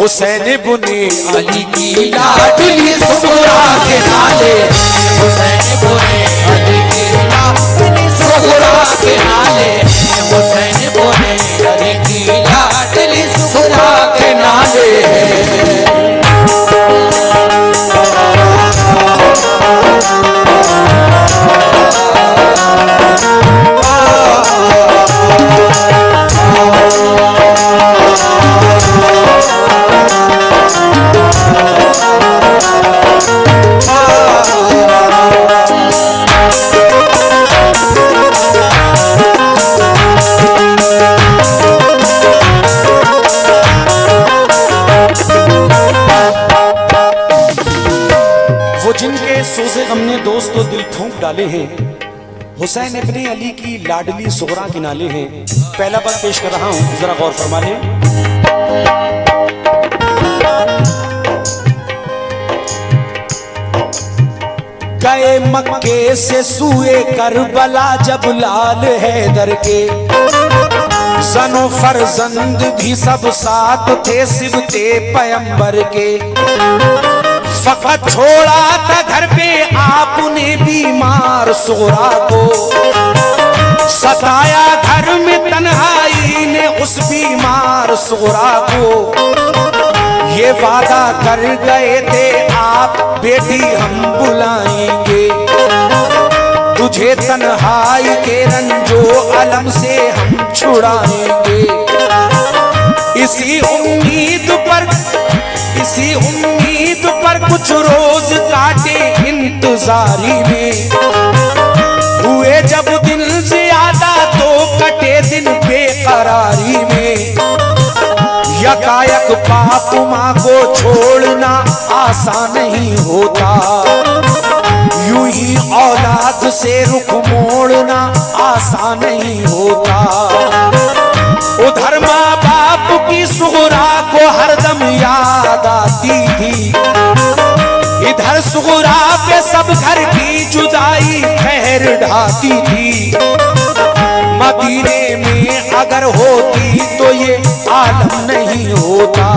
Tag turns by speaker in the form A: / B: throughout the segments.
A: हुसैन बुने अली की लाडली सुगरा के नाले, हुसैन बुने अली की लाडली सुगरा के नाले, हुसैन बुने अली की लाडली सुगरा के नाले। सोज़े हमने दोस्त तो दिल फूंक डाले हैं, हुसैन इब्ने अली की लाडली सुगरा के नाले हैं। पहला पद पेश कर रहा हूं, जरा गौर फरमा लें। गए मक्के से सूए करबला जब लाल हैदर के, जनो फरजंद भी सब साथ थे सिबते पैगंबर के। फकत छोड़ा था घर पे आपने बीमार सुगरा को, सताया घर में तन्हाई ने उस बीमार सुगरा को। ये वादा कर गए थे आप बेटी हम बुलाएंगे, तुझे तन्हाई के रंजो अलम से हम छुड़ाएंगे। इसी उम्मीद पर कुछ रोज काटे इंतजारी में, हुए जब दिन ज्यादा तो कटे दिन बेकरारी में। यकायक बाप माँ को छोड़ना आसान नहीं होता, यूं ही औलाद से रुख मोड़ना आसान नहीं होता। उधर माँ बाप की सुगरा को हरदम याद आती थी, इधर सुगरा पे सब घर की जुदाई कहर ढाती थी। मदीने में अगर होती तो ये आलम नहीं होता,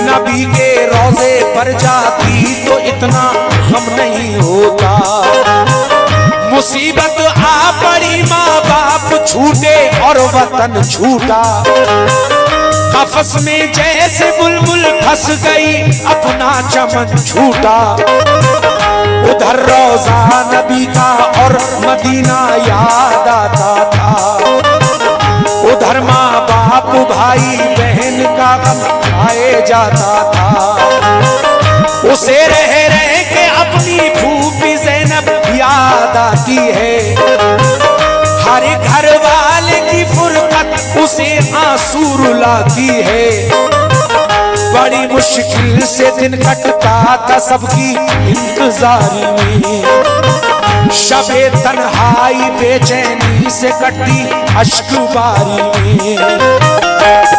A: नबी के रोजे पर जाती तो इतना गम नहीं होता। मुसीबत आ पड़ी माँ बाप छूटे और वतन छूटा, कफस में जैसे बुलबुल फंस गई अपना चमन छूटा। उधर रोजा नबी का और मदीना याद आता था, उधर माँ बाप भाई बहन का गम खाए जाता था। उसे रह रह के अपनी फूफी ज़ैनब याद आती है, हर घर वाले की फुरकत उसे आंसू रुलाती है। बड़ी मुश्किल से दिन कटता था सबकी इंतजारी में, शबे तन्हाई बेचैनी से कटी अश्क बारी में।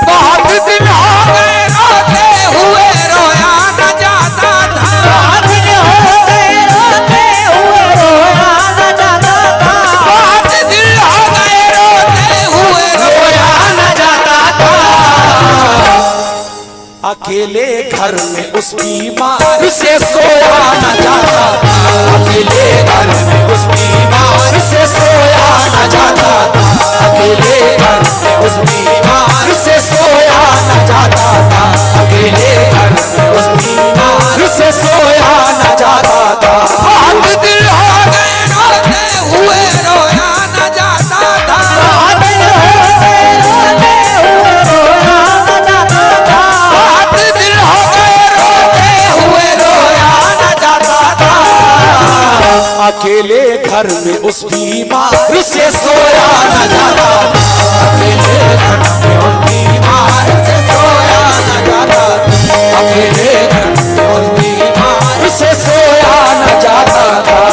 A: बहुत दिन हो गए रोते हुए रोया न जाता था, बहुत दिन हो गए रोते हुए रोया न जाता था, बहुत दिन हो गए रोते हुए रोया न जाता था। अकेले घर में उस बीमार से सोया न जाता था, अकेले घर में उस बीमार से सोया न जाता था, अकेले घर में उस बीमार से सोया न जाता था, अकेले घर में उस बीमार से सोया न जाता था। बहुत दिल हो गए रोते हुए रोया न जाता था, बहुत दिल हो गए रोते हुए रोया न जाता था, बहुत दिल हो गए रोते हुए रोया न जाता था। अकेले घर में उस बीमार से सोया न जाता था, अकेले घर में उस बीमार से सोया न जाता था, अकेले घर में उस बीमार से सोया न जाता था।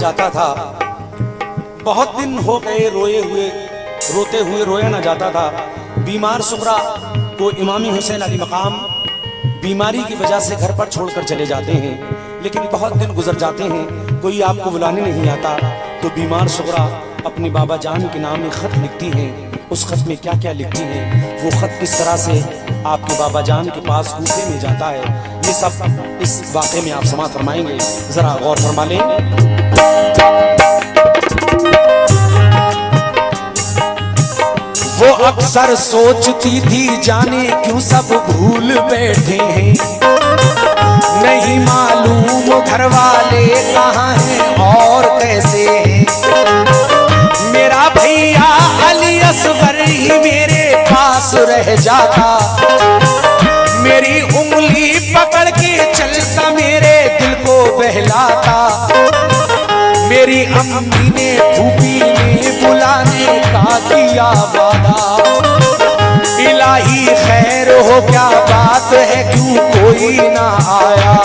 B: जाता था, बहुत दिन हो गए रोते हुए रोया ना जाता था। बीमार सुगरा को इमामी हुसैन अली मकाम बीमारी की वजह से घर पर छोड़कर चले जाते हैं, लेकिन बहुत दिन गुजर जाते हैं, कोई आपको बुलाने नहीं आता। तो बीमार सुगरा अपनी बाबा जान के नाम में खत लिखती हैं। उस खत में क्या क्या लिखती हैं, वो खत किस तरह से आपके बाबा जान के पास कूफे में जाता है, ये सब इस वाक़े में आप समाअत फरमाएंगे, जरा गौर फरमा लें। वो अक्सर सोचती थी जाने क्यों सब भूल बैठे हैं, नहीं मालूम घर वाले कहाँ हैं और कैसे हैं। मेरा भैया अली असगर ही मेरे पास रह जाता, मेरी उंगली पकड़ के चलता मेरे दिल को बहलाता। मेरी अम्मी ने फूफी ने बुलाने का किया वादा, इलाही खैर हो क्या बात है क्यों कोई ना आया।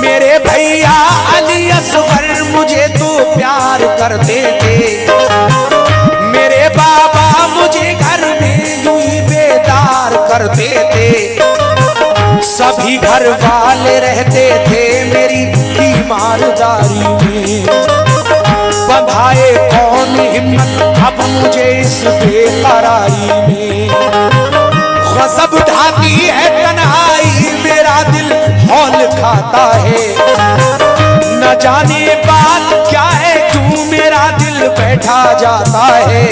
B: मेरे भैया अली असगर मुझे तो प्यार करते थे, मेरे बाबा मुझे घर में यूं ही बेदार करते थे। सभी घर वाले रहते थे मेरी बीमारदारी में, बंधाए कौन हिम्मत अब मुझे इस बेकरारी में। गज़ब ढाती है तन्हाई मेरा दिल हौल खाता है, न जाने बात क्या है क्यों मेरा दिल बैठा जाता है।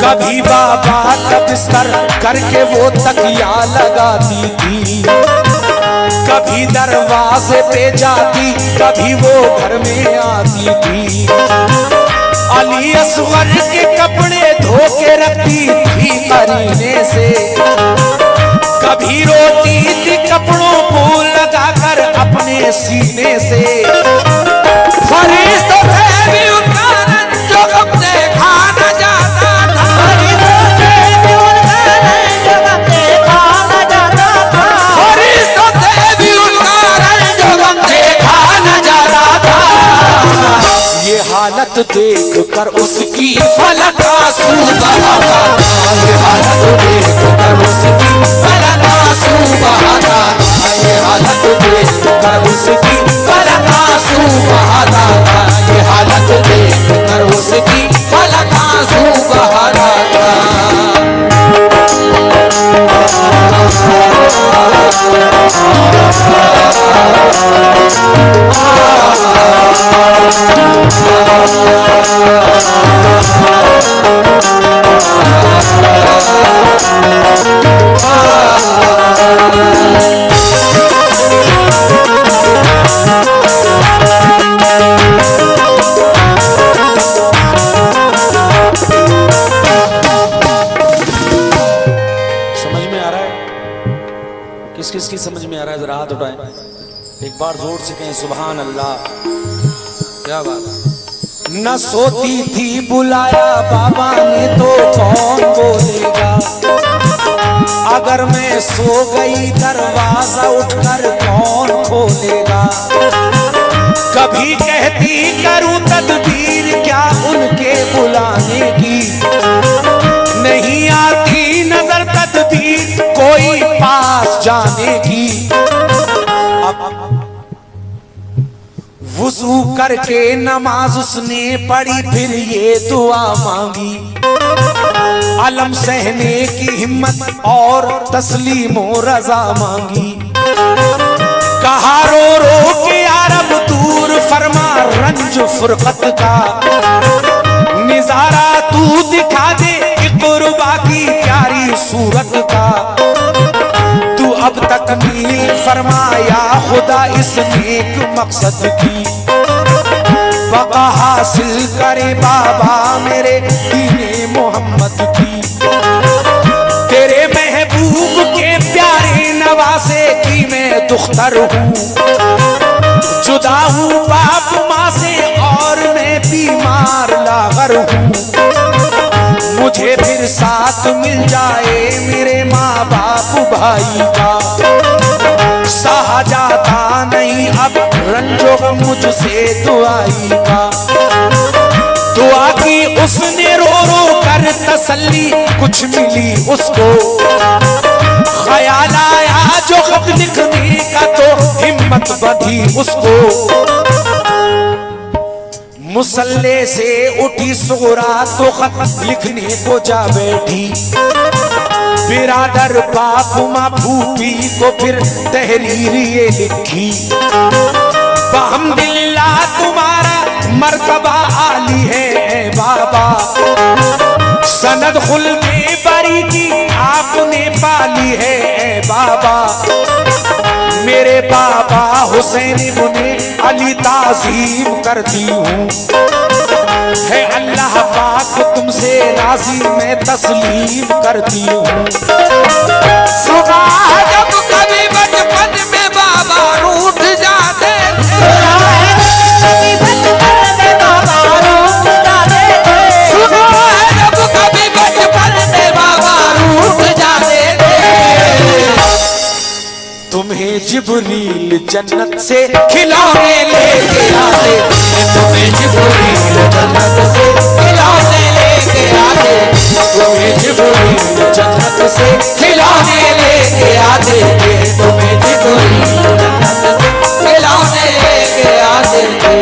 B: कभी बाबा का बिस्तर करके वो तकिया लगाती थी, कभी दरवाजे पे जाती कभी वो घर में आती थी। अली असगर के कपड़े धो के रखती थी करीने से, कभी रोती थी कपड़ों को लगाकर अपने सीने से। फरिश्तों से भी उनका रंज गम देखा न जाता था, फरिश्तों से भी उनका रंज गम देखा न जाता था। ये हालत देख कर उसकी फलक आंसू बहाता, ये हालत देख कर उसकी फलक आंसू बहाता, ये हालत देख कर उसकी फलक आंसू बहाता, ये हालत देख कर उसकी फलक आंसू बहाता। किसकी समझ में आ रहा है, जरा हाथ उठाएं, एक बार जोर से कहें सुभान अल्लाह। क्या बात। न सोती थी बुलाया बाबा ने तो कौन बोलेगा, अगर मैं सो गई दरवाजा उठकर कौन खोलेगा। कभी कहती करूं तदबीर क्या उनके बुलाने की, नहीं आती नजर तदबीर कोई पास जाने की। वुज़ू करके नमाज उसने पढ़ी फिर ये दुआ मांगी, अलम सहने की हिम्मत और तस्लीमो रजा मांगी। कहा रो रो के यारब दूर फरमा रंज फुरकत का, निजारा तू दिखा दे कुर्बा की प्यारी सूरत का। तू अब तक मील फरमाया खुदा इस नेक मकसद की, बका हासिल करे बाबा मेरे दीने मोहम्मद की। तेरे महबूब के प्यारे नवासे की मैं दुख्तर हूँ, जुदा हूँ बाप माँ से और मैं बीमार लागर हूँ। मुझे फिर साथ मिल जाए मेरे माँ बाप भाई का, सहा जाता नहीं अब रंजो गम मुझसे दुआई का। दुआ की उसने रो रो कर तसल्ली, कुछ मिली उसको। ख्याल आया जो खत लिखने का तो हिम्मत बंधी उसको। मुसल्ले से उठी सुगरा तो खत लिखने को जा बैठी। बिरादर बाप माँ फूफी को फिर तहरीर ये लिखी। बहम्दिल्लाह तुम्हारा मर्तबा आली है बाबा। सनद खुल्दे बरी की आपने पाली है बाबा। मेरे बाबा हुसैन इब्ने अली ताज़ीम करती हूँ। है अल्लाह पाक तुमसे राजी मैं तस्लीम करती हूँ।
A: सुबह जब कभी बचपन में बाबा रूठ जाते थे, सुबह जब कभी बचपन में बाबा रूठ जाते थे,
B: तुम्हें जिब्रील जन्नत से खिलौने लेके आते।
A: तुम्हें जिब्रील जन्नत से खिलौने लेके आते,
B: तुम्हें जिब्रील जन्नत से
A: खिलौने लेके आते, तुम्हें जिब्रील जन्नत से खिलौने लेके आते थे।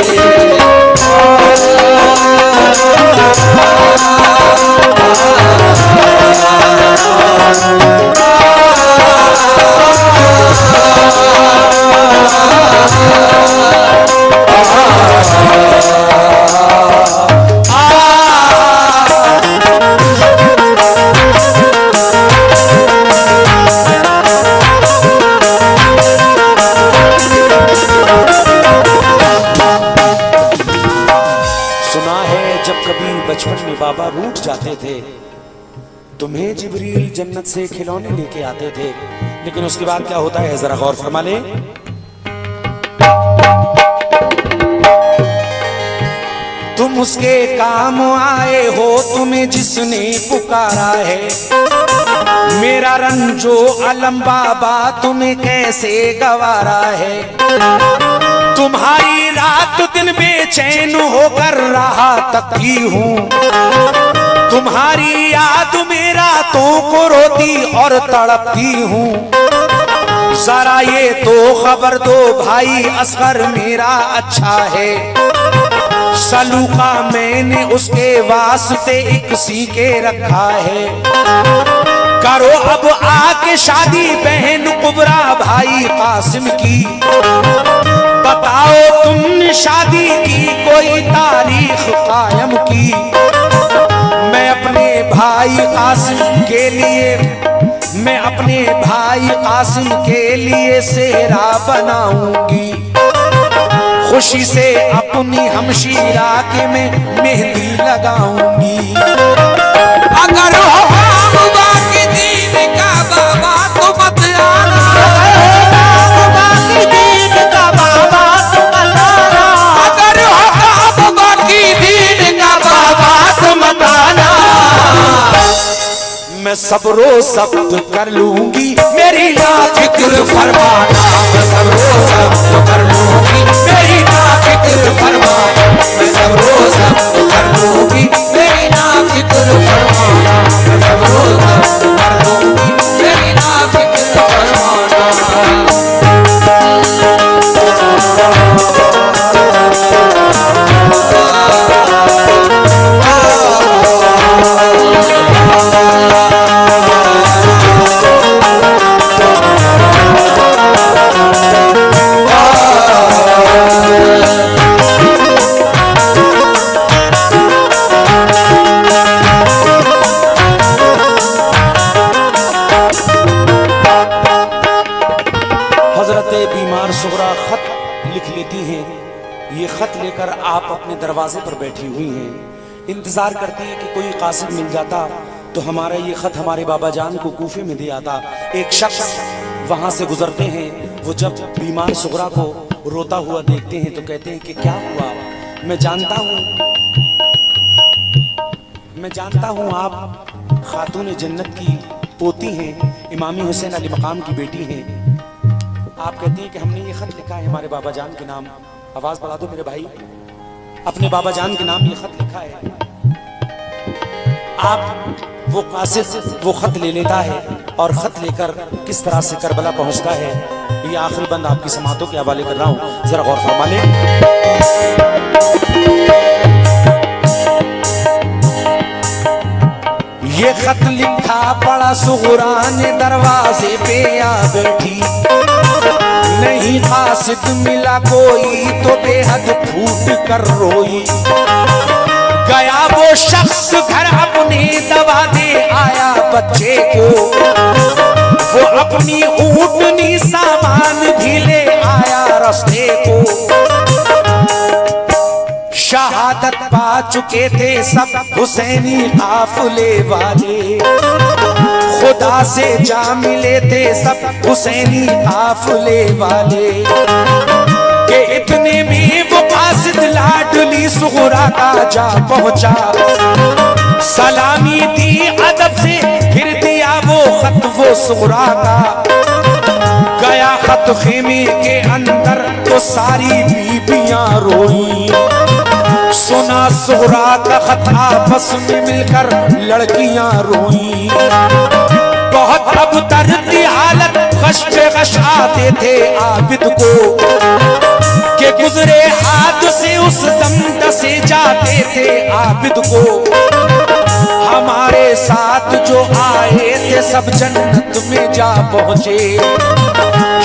B: बचपन में बाबा रूठ जाते थे, तुम्हें जिब्रील जन्नत से खिलौने लेके आते थे। लेकिन उसके बाद क्या होता है जरा गौर फरमा ले। तुम उसके काम आए हो, तुम्हें जिसने पुकारा है। मेरा रंजो अलम बाबा तुम्हें कैसे गवारा है। तुम्हारी रात दिन बेचैन होकर रहा तकती हूँ। तुम्हारी याद में रातों को रोती और तड़पती हूँ। जरा ये तो खबर दो भाई असगर मेरा अच्छा है। सलूका मैंने उसके वास्ते एक सीके रखा है। करो अब आके शादी बहन कुबरा भाई कासिम की। बताओ तुमने शादी की कोई तारीख कायम की। मैं अपने भाई कासिम के लिए, मैं अपने भाई कासिम के लिए सेहरा बनाऊंगी। खुशी से अपनी हमशीरा के मैं मेहंदी लगाऊंगी।
A: अगर हो बाबा की दीन का बाबा तो मत आना, बाकी दीन का बाबा तो मत आना। अगर हो बाबा की दीन का बाबा तो मत आना।
B: मैं सब्रो सब्र कर लूंगी मेरी ना फिक्र फरमाना। मैं सब्रो सब्र कर लूंगी मेरी ना फिक्र फरमाना। मैं सब्रो सब्र कर लूंगी
A: मेरी ना फिक्र फरमाना, मैं सब्रो सब्र कर लूंगी मेरी ना फिक्र फरमाना।
B: लेकर आप अपने दरवाजे पर बैठी हुई हैं, इंतजार करती हैं कि कोई कासिम मिल जाता तो हमारा ये खत हमारे बाबा जान को कूफे में दे आता। एक शख्स वहां से गुजरते हैं, वो जब बीमार सुगरा को रोता हुआ देखते हैं तो कहते हैं कि क्या हुआ। मैं जानता हूं आप खातून जन्नत की पोती हैं, इमामी हुसैन अली मकाम की बेटी हैं। आप कहती हैं कि हमने ये खत लिखा है हमारे बाबा जान के नाम। आवाज बढ़ा दो मेरे भाई, अपने बाबा जान के नाम ये खत लिखा है। आप वो कासिद वो खत ले लेता है और खत लेकर किस तरह से करबला पहुंचता है, ये आखिरी बंद आपकी समातों के हवाले कर रहा हूं, जरा गौर फरमा लें। ये खत लिखा पड़ा सुगरा ने दरवाजे पे आ बैठी, नहीं कासिद मिला कोई तो बेहद फूट कर रोई। गया वो शख्स घर अपने दवा दे आया बच्चे को, वो अपनी ऊँटनी सामान भी ले आया रास्ते को। शहादत पा चुके थे सब हुसैनी काफिले वाले, खुदा से जा मिले थे सब हुसैनी काफिले वाले। कि इतने में वो कासिद लाडली सुगरा का जा पहुंचा, सलामी दी अदब से फिर दिया वो खत वो सुगरा का। गया खत खेमे के अंदर तो सारी बीबियां रोई, सुना सुगरा का खत आपस में मिलकर लड़कियां रोई। बहुत अबतर की हालत गश पे गश आते थे आबिद को, के गुजरे हाथ से उस दम डसे जाते थे आबिद को। हमारे साथ जो आए थे सब जन्नत में जा पहुंचे,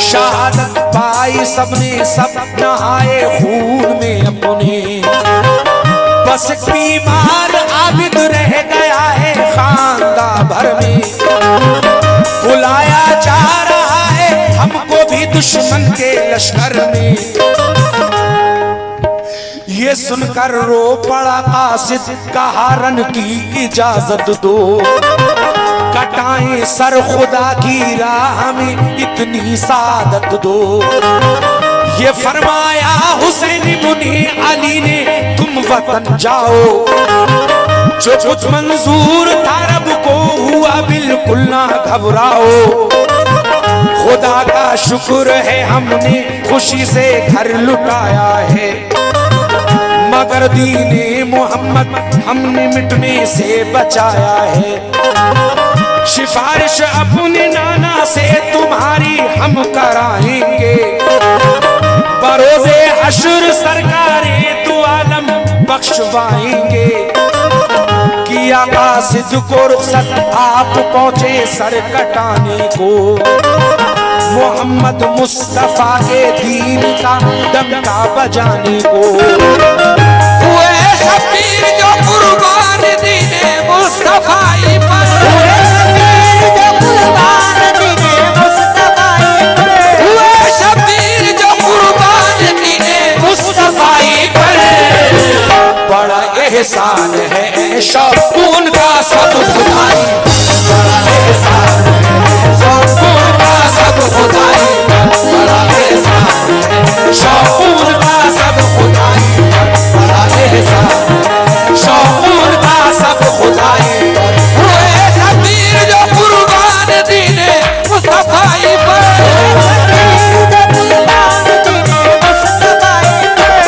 B: शहादत पाई सबने सब नहाए खून में अपने। बस बीमार आबिद रह गया है खानदा भर में, बुलाया जा रहा है हमको भी दुश्मन के लश्कर में। ये सुनकर रो पड़ा कासिद, कहा रन की इजाजत दो, कटाएं सर खुदा की राह में इतनी सादत दो। ये फरमाया हुसैन मुनी अली ने तुम वतन जाओ, जो कुछ मंजूर था रब को हुआ बिल्कुल ना घबराओ। खुदा का शुक्र है हमने खुशी से घर लुटाया है, मगर दीने मोहम्मद हमने मिटने से बचाया है। सिफारिश अपने नाना से तुम्हारी हम कराएंगे, बरोज़े हश्र सरकारे दो आलम बख्शवाएंगे। किया कासिद को रुखसत आप पहुंचे सर कटाने को, मोहम्मद मुस्तफा के दीन का डंका बजाने को। हुए शबीर जो कुर्बान दीने मुस्तफाई पर, हुए शबीर जो कुर्बान दीने मुस्तफाई पर, हुए शबीर जो कुर्बान दीने मुस्तफाई पर। बड़ा एहसान है शौकून का सब खुदाई, बड़ा एहसान है शौकून का सब खुदाई, बड़ा एहसान है शौकून का सब खुदाई, बड़ा एहसान है शौकून का सब खुदाई। हुए शबीर जो कुर्बान दीने मुस्तफाई पर,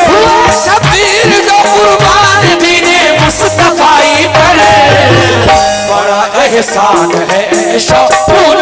B: हुए शबीर जो कुर्बान दीने मुस्तफाई पर। बड़ा एहसान है शौकून